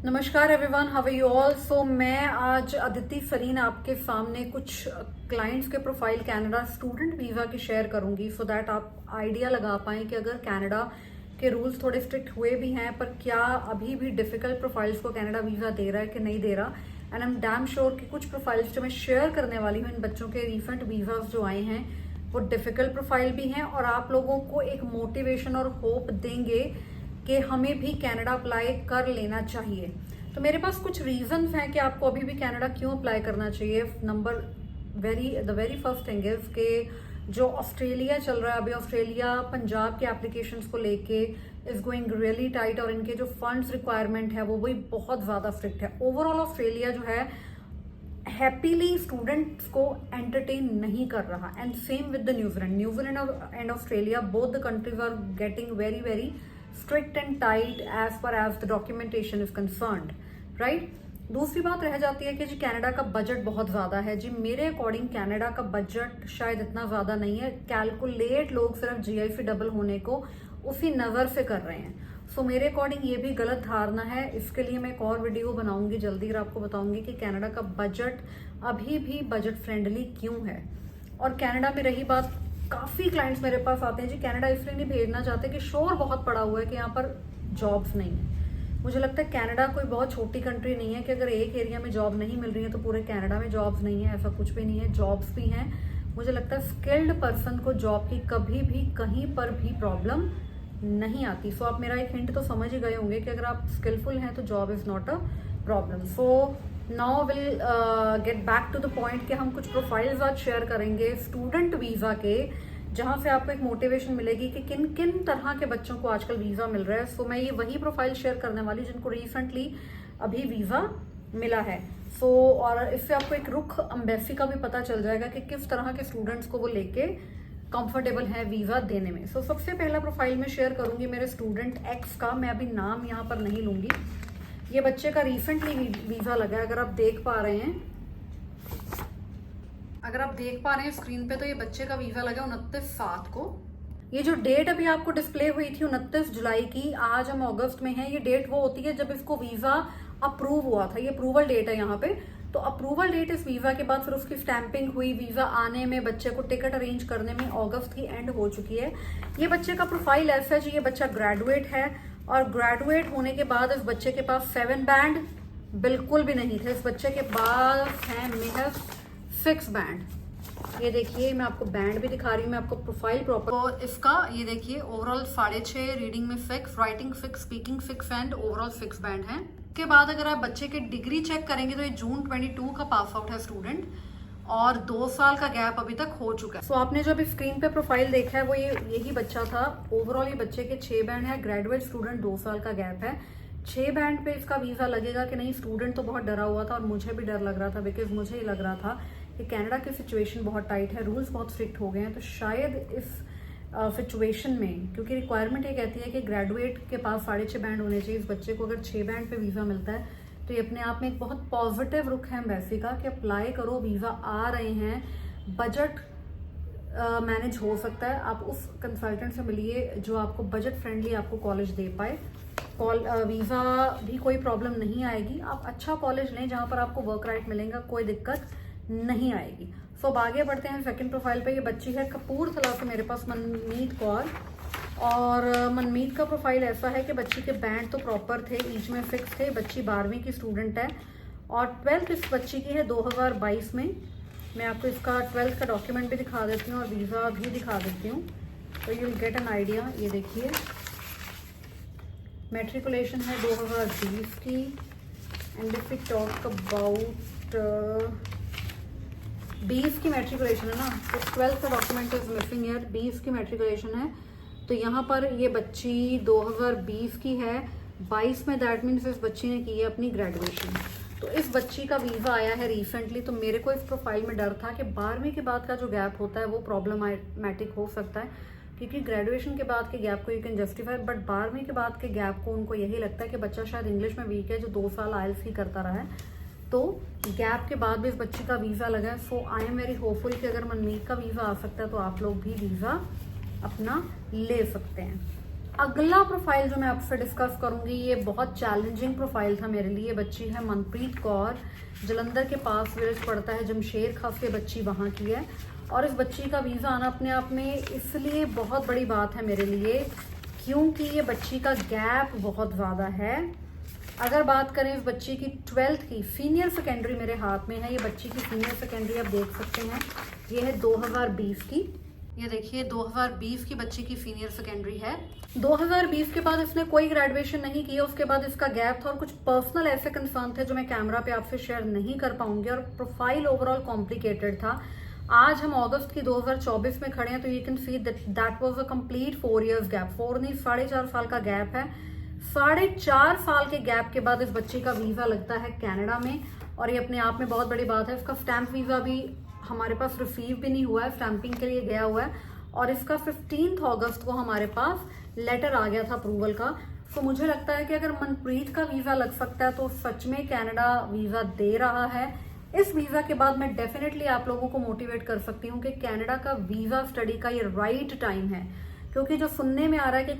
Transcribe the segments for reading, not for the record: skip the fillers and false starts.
नमस्कार everyone, how are you all. So मैं आज अदिति फरीन आपके सामने कुछ क्लाइंट्स के प्रोफाइल कनाडा स्टूडेंट वीज़ा की शेयर करूंगी सो दैट आप आइडिया लगा पाएं कि अगर कनाडा के रूल्स थोड़े स्ट्रिक्ट हुए भी हैं पर क्या अभी भी डिफिकल्ट प्रोफाइल्स को कनाडा वीज़ा दे रहा है कि नहीं दे रहा। And I am damn sure कि कुछ प्रोफाइल्स जो मैं शेयर करने वाली हूँ इन बच्चों के रिसेंट वीज़ाज जो आए हैं वो डिफिकल्ट प्रोफाइल भी हैं और आप लोगों को एक मोटिवेशन और होप देंगे कि हमें भी कनाडा अप्लाई कर लेना चाहिए। तो मेरे पास कुछ रीजंस हैं कि आपको अभी भी कनाडा क्यों अप्लाई करना चाहिए। The very first thing is कि जो ऑस्ट्रेलिया चल रहा है अभी, ऑस्ट्रेलिया पंजाब के एप्लीकेशंस को लेके इज गोइंग रियली टाइट और इनके जो फंड्स रिक्वायरमेंट है वो भी बहुत ज़्यादा स्ट्रिक्ट है। ओवरऑल ऑस्ट्रेलिया जो है हैप्पीली स्टूडेंट्स को एंटरटेन नहीं कर रहा। And same with the New Zealand and Australia, both the countries are getting very very strict and tight as far as the documentation is concerned, right? दूसरी बात रह जाती है कि जी कनाडा का बजट बहुत ज़्यादा है। जी मेरे अकॉर्डिंग कनाडा का बजट शायद इतना ज़्यादा नहीं है। कैलकुलेट लोग सिर्फ जीआईसी डबल होने को उसी नज़र से कर रहे हैं। सो मेरे अकॉर्डिंग ये भी गलत धारणा है। इसके लिए मैं एक और वीडियो बनाऊंगी जल्दी और आपको बताऊंगी कि कनाडा का बजट अभी भी बजट फ्रेंडली क्यों है। और कनाडा में रही बात, काफ़ी क्लाइंट्स मेरे पास आते हैं जी कनाडा इसलिए नहीं भेजना चाहते कि शोर बहुत पड़ा हुआ है कि यहाँ पर जॉब्स नहीं है। मुझे लगता है कनाडा कोई बहुत छोटी कंट्री नहीं है कि अगर एक एरिया में जॉब नहीं मिल रही है तो पूरे कनाडा में जॉब्स नहीं है, ऐसा कुछ भी नहीं है। जॉब्स भी हैं। मुझे लगता है स्किल्ड पर्सन को जॉब की कभी भी कहीं पर भी प्रॉब्लम नहीं आती। सो आप मेरा एक हिंट तो समझ ही गए होंगे कि अगर आप स्किलफुल हैं तो job is not a problem. So now will get back to the point कि हम कुछ प्रोफाइल्स आज शेयर करेंगे स्टूडेंट वीज़ा के, जहां से आपको एक मोटिवेशन मिलेगी कि किन किन तरह के बच्चों को आजकल वीज़ा मिल रहा है। सो मैं ये वही प्रोफाइल शेयर करने वाली जिनको रिसेंटली अभी वीज़ा मिला है। सो और इससे आपको एक रुख एम्बेसी का भी पता चल जाएगा कि किस तरह के स्टूडेंट्स को वो लेके कंफर्टेबल है वीज़ा देने में। सो सबसे पहला प्रोफाइल में शेयर करूंगी मेरे स्टूडेंट एक्स का। मैं अभी नाम यहाँ पर नहीं लूंगी। ये बच्चे का रिसेंटली वीज़ा लगा है। अगर आप देख पा रहे हैं स्क्रीन पे, तो ये बच्चे का वीज़ा लगा 29/7 को। ये जो डेट अभी आपको डिस्प्ले हुई थी 29 जुलाई की, आज हम अगस्त में हैं। ये डेट वो होती है जब इसको वीज़ा अप्रूव हुआ था। ये अप्रूवल डेट है यहाँ पे। तो अप्रूवल डेट इस वीज़ा के बाद फिर उसकी स्टैंपिंग हुई, वीज़ा आने में, बच्चे को टिकट अरेंज करने में अगस्त की एंड हो चुकी है। ये बच्चे का प्रोफाइल ऐसा है जी, ये बच्चा ग्रेजुएट है और ग्रेजुएट होने के बाद इस बच्चे के पास 7 बैंड बिल्कुल भी नहीं थे। इस बच्चे के पास हैं महज 6 बैंड। ये देखिए, मैं आपको बैंड भी दिखा रही हूँ, मैं आपको प्रोफाइल प्रॉपर। तो इसका ये देखिए ओवरऑल 6.5, रीडिंग में 6, writing 6, speaking 6 and overall 6 band है। उसके बाद अगर आप बच्चे के डिग्री चेक करेंगे तो ये जून 22 का पास आउट है स्टूडेंट और 2 साल का गैप अभी तक हो चुका है। सो आपने जो अभी स्क्रीन पे प्रोफाइल देखा है वो यही बच्चा था। ओवरऑल ये बच्चे के 6 बैंड है, ग्रेजुएट स्टूडेंट, 2 साल का गैप है। 6 बैंड पे इसका वीज़ा लगेगा कि नहीं। स्टूडेंट तो बहुत डरा हुआ था और मुझे भी डर लग रहा था, बिकॉज मुझे ही लग रहा था कि कनाडा की सिचुएशन बहुत टाइट है, रूल्स बहुत स्ट्रिक्ट हो गए हैं। तो शायद इस सिचुएशन में, क्योंकि रिक्वायरमेंट ये कहती है कि ग्रेजुएट के पास 6.5 बैंड होने चाहिए, इस बच्चे को अगर 6 बैंड पे वीज़ा मिलता है तो ये अपने आप में एक बहुत पॉजिटिव रुख है एम्बेसी का कि अप्लाई करो, वीज़ा आ रहे हैं, बजट मैनेज हो सकता है। आप उस कंसल्टेंट से मिलिए जो आपको बजट फ्रेंडली आपको कॉलेज दे पाए। वीज़ा भी कोई प्रॉब्लम नहीं आएगी। आप अच्छा कॉलेज लें जहाँ पर आपको वर्क राइट मिलेगा, कोई दिक्कत नहीं आएगी। सो अब आगे बढ़ते हैं सेकंड प्रोफाइल पे। ये बच्ची है कपूरथला से मेरे पास, मनमीत कौर। और मनमीत का प्रोफाइल ऐसा है कि बच्ची के बैंड तो प्रॉपर थे, ईच में 6 थे। बच्ची 12वीं की स्टूडेंट है और 12th इस बच्ची की है 2022 में। मैं आपको इसका 12th का डॉक्यूमेंट भी दिखा देती हूँ और वीज़ा भी दिखा देती हूँ, तो you will get an idea. ये देखिए, मैट्रिकुलेशन है 2020 की। And if we talk about 20 की मैट्रिकुलेशन है ना, तो 12th का डॉक्यूमेंट इज मिसिंग ईयर। 20 की मैट्रिकुलेशन है तो यहाँ पर ये बच्ची 2020 की है, 22 में, दैट मीन्स इस बच्ची ने की है अपनी ग्रेजुएशन। तो इस बच्ची का वीज़ा आया है रिसेंटली। तो मेरे को इस प्रोफाइल में डर था कि 12वीं के बाद का जो गैप होता है वो प्रॉब्लमैटिक हो सकता है, क्योंकि ग्रेजुएशन के बाद के गैप को यू कैन जस्टिफाई, बट 12वीं के बाद के गैप को उनको यही लगता है कि बच्चा शायद इंग्लिश में वीक है, जो 2 साल आइल्स ही करता रहा है, तो गैप के बाद भी इस बच्ची का वीज़ा लगा है। सो आई एम वेरी होपफुल कि अगर मनमीत का वीज़ा आ सकता है तो आप लोग भी वीज़ा अपना ले सकते हैं। अगला प्रोफाइल जो मैं आपसे डिस्कस करूंगी, ये बहुत चैलेंजिंग प्रोफाइल था मेरे लिए। बच्ची है मनप्रीत कौर, जलंधर के पास विलेज पड़ता है, जमशेर खास ये बच्ची वहाँ की है। और इस बच्ची का वीज़ा आना अपने आप में इसलिए बहुत बड़ी बात है मेरे लिए क्योंकि ये बच्ची का गैप बहुत ज़्यादा है। अगर बात करें इस बच्ची की 12th की, सीनियर सेकेंडरी मेरे हाथ में है, ये बच्ची की सीनियर सेकेंडरी आप देख सकते हैं, ये है 2020 की। ये देखिए 2020 की बच्ची की सीनियर सेकेंडरी है। 2020 के बाद इसने कोई ग्रेजुएशन नहीं किया, उसके बाद इसका गैप था और कुछ पर्सनल ऐसे कंसर्न थे जो मैं कैमरा पे आपसे शेयर नहीं कर पाऊंगी, और प्रोफाइल ओवरऑल कॉम्प्लिकेटेड था। आज हम अगस्त की 2024 में खड़े हैं, तो you can see that was a complete 4 years gap. 4 नहीं 4.5 साल का गैप है। 4.5 साल के गैप के बाद इस बच्ची का वीजा लगता है कनाडा में, और ये अपने आप में बहुत बड़ी बात है। इसका स्टैंप वीजा भी हमारे पास रिसीव भी नहीं हुआ है, स्टैंपिंग के लिए गया हुआ है, और इसका 15 अगस्त को हमारे पास लेटर आ गया था अप्रूवल का। तो मुझे लगता है कि अगर मनप्रीत का वीजा लग सकता है तो सच में कनाडा वीजा दे रहा है। इस वीजा के बाद मैं डेफिनेटली आप लोगों को मोटिवेट कर सकती हूँ कि कनाडा का वीजा स्टडी का ये राइट टाइम है, क्योंकि जो सुनने में आ रहा है कि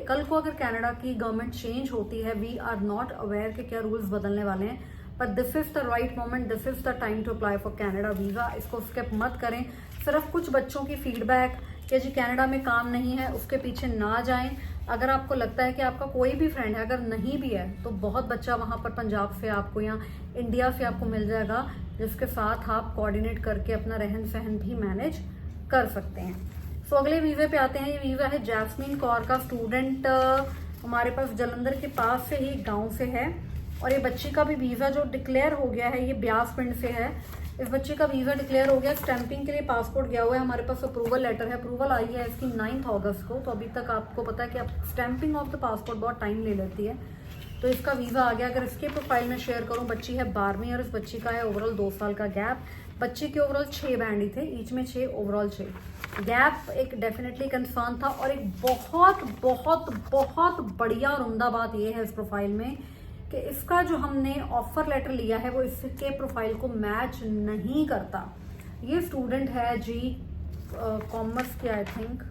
कल को अगर कनाडा की गवर्नमेंट चेंज होती है, वी आर नॉट अवेयर कि क्या रूल्स बदलने वाले हैं, but this is the right moment, this is the time to apply for Canada visa. इसको स्किप मत करें। सिर्फ कुछ बच्चों की फीडबैक कि जी कनाडा में काम नहीं है उसके पीछे ना जाएं। अगर आपको लगता है कि आपका कोई भी फ्रेंड है, अगर नहीं भी है तो बहुत बच्चा वहां पर पंजाब से आपको या इंडिया से आपको मिल जाएगा, जिसके साथ आप कोऑर्डिनेट करके अपना रहन सहन भी मैनेज कर सकते हैं। तो अगले वीजे पे आते हैं। ये वीजा है जैस्मीन कौर का, स्टूडेंट हमारे पास जलंधर के पास से ही गांव से है, और ये बच्ची का भी वीजा जो डिक्लेयर हो गया है, ये ब्यास पिंड से है। इस बच्चे का वीजा डिक्लेयर हो गया, स्टैंपिंग के लिए पासपोर्ट गया हुआ है, हमारे पास अप्रूवल लेटर है, अप्रूवल आई है इसकी 9 अगस्त को। तो अभी तक आपको पता है कि स्टैंपिंग ऑफ द पासपोर्ट बहुत टाइम ले लेती है, तो इसका वीजा आ गया। अगर इसके प्रोफाइल में शेयर करूं, बच्ची है 12वीं और इस बच्ची का है ओवरऑल 2 साल का गैप। बच्ची के ओवरऑल 6 बैंड ही थे, ईच में 6, ओवरऑल 6। गैप एक डेफिनेटली कंसर्न था, और एक बहुत बहुत बहुत बढ़िया और उम्दा बात यह है इस प्रोफाइल में कि इसका जो हमने ऑफर लेटर लिया है वो इसके प्रोफाइल को मैच नहीं करता। ये स्टूडेंट है जी कॉमर्स की, आई थिंक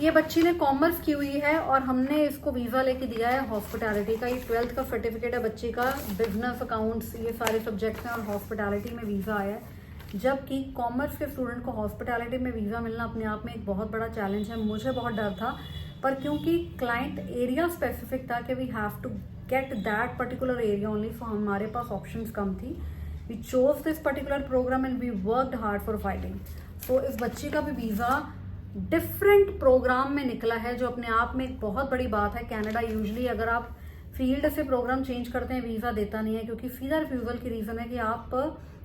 ये बच्ची ने कॉमर्स की हुई है, और हमने इसको वीजा लेके दिया है हॉस्पिटैलिटी का। ये 12th का सर्टिफिकेट है बच्ची का, बिजनेस अकाउंट्स ये सारे सब्जेक्ट्स हैं, और हॉस्पिटैलिटी में वीजा आया है। जबकि कॉमर्स के स्टूडेंट को हॉस्पिटैलिटी में वीजा मिलना अपने आप में एक बहुत बड़ा चैलेंज है। मुझे बहुत डर था, पर क्योंकि क्लाइंट एरिया स्पेसिफिक था कि we have to get that particular area only, so हमारे पास ऑप्शंस कम थी। We chose this particular program and we worked hard for fighting. तो इस बच्ची का भी वीजा डिफरेंट प्रोग्राम में निकला है, जो अपने आप में एक बहुत बड़ी बात है। कनाडा यूजुअली अगर आप फील्ड से प्रोग्राम चेंज करते हैं वीजा देता नहीं है, क्योंकि सीधा रिफ्यूजल की रीजन है कि आप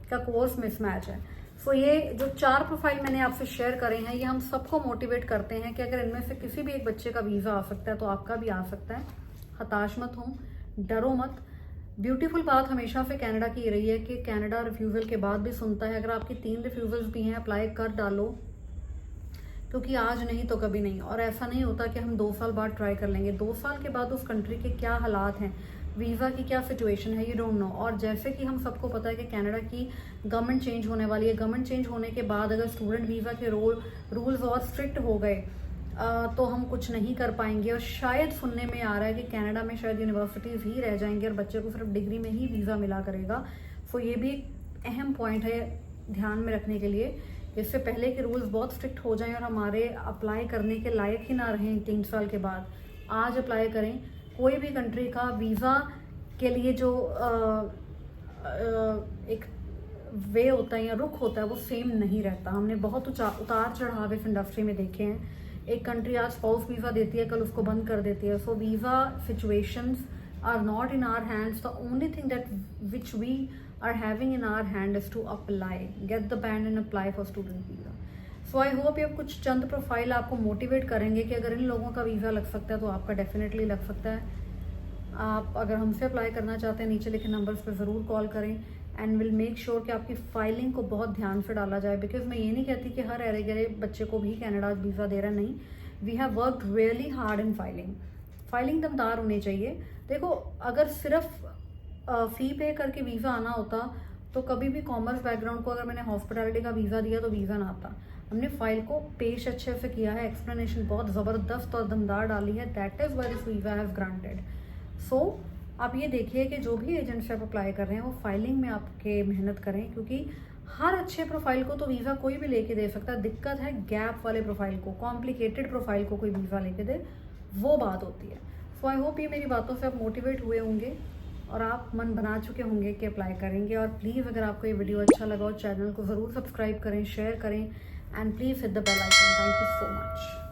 का कोर्स मिसमैच है। सो ये जो 4 प्रोफाइल मैंने आपसे शेयर करे हैं, ये हम सबको मोटिवेट करते हैं कि अगर इनमें से किसी भी एक बच्चे का वीजा आ सकता है तो आपका भी आ सकता है। हताश मत हो, डरो मत। ब्यूटीफुल बात हमेशा से कनाडा की रही है कि कनाडा रिफ्यूजल के बाद भी सुनता है। अगर आपकी 3 रिफ्यूजल्स भी हैं, अप्लाई कर डालो, क्योंकि आज नहीं तो कभी नहीं। और ऐसा नहीं होता कि हम 2 साल बाद ट्राई कर लेंगे। 2 साल के बाद उस कंट्री के क्या हालात हैं, वीजा की क्या सिचुएशन है, यू डोंट नो। और जैसे कि हम सबको पता है कि कनाडा की गवर्नमेंट चेंज होने वाली है। गवर्नमेंट चेंज होने के बाद अगर स्टूडेंट वीजा के रूल्स और स्ट्रिक्ट हो गए तो हम कुछ नहीं कर पाएंगे। और शायद सुनने में आ रहा है कि कनाडा में शायद यूनिवर्सिटीज ही रह जाएंगे और बच्चे को सिर्फ डिग्री में ही वीजा मिला करेगा। सो ये भी एक अहम पॉइंट है ध्यान में रखने के लिए। इससे पहले कि रूल्स बहुत स्ट्रिक्ट हो जाएं और हमारे अप्लाई करने के लायक ही ना रहें 3 साल के बाद, आज अप्लाई करें। कोई भी कंट्री का वीज़ा के लिए जो एक वे होता है या रुख होता है वो सेम नहीं रहता। हमने बहुत उतार चढ़ाव इस इंडस्ट्री में देखे हैं। एक कंट्री आज स्पाउस वीज़ा देती है, कल उसको बंद कर देती है। So visa situations are not in our hands. The only thing that which we are having in our hand is to apply, get the band and apply for student visa. So I hope ये कुछ चंद profile आपको motivate करेंगे कि अगर इन लोगों का visa लग सकता है तो आपका डेफिनेटली लग सकता है। आप अगर हमसे अप्लाई करना चाहते हैं, नीचे लिखे नंबर्स पर ज़रूर कॉल करें एंड विल मेक श्योर कि आपकी फाइलिंग को बहुत ध्यान से डाला जाए। बिकॉज मैं ये नहीं कहती कि हर अरे गरे बच्चे को भी कनाडा वीज़ा दे रहा, नहीं। We have worked really hard in filing दमदार होनी चाहिए। देखो, अगर सिर्फ फी पे करके वीज़ा आना होता तो कभी भी कॉमर्स बैकग्राउंड को अगर मैंने हॉस्पिटैलिटी का वीज़ा दिया तो वीज़ा ना आता। हमने फाइल को पेश अच्छे से किया है, एक्सप्लेनेशन बहुत ज़बरदस्त और दमदार डाली है, that is why this visa have granted. So आप ये देखिए कि जो भी एजेंट से आप अप्लाई कर रहे हैं वो फाइलिंग में आपके मेहनत करें, क्योंकि हर अच्छे प्रोफाइल को तो वीज़ा कोई भी लेके दे सकता है। दिक्कत है गैप वाले प्रोफाइल को, कॉम्प्लिकेटेड प्रोफाइल को कोई वीज़ा लेके दे, वो बात होती है। सो आई होप ये मेरी बातों से आप मोटिवेट हुए होंगे और आप मन बना चुके होंगे कि अप्लाई करेंगे। और प्लीज़ अगर आपको ये वीडियो अच्छा लगा हो, चैनल को ज़रूर सब्सक्राइब करें, शेयर करें and please hit the bell icon. Thank you so much.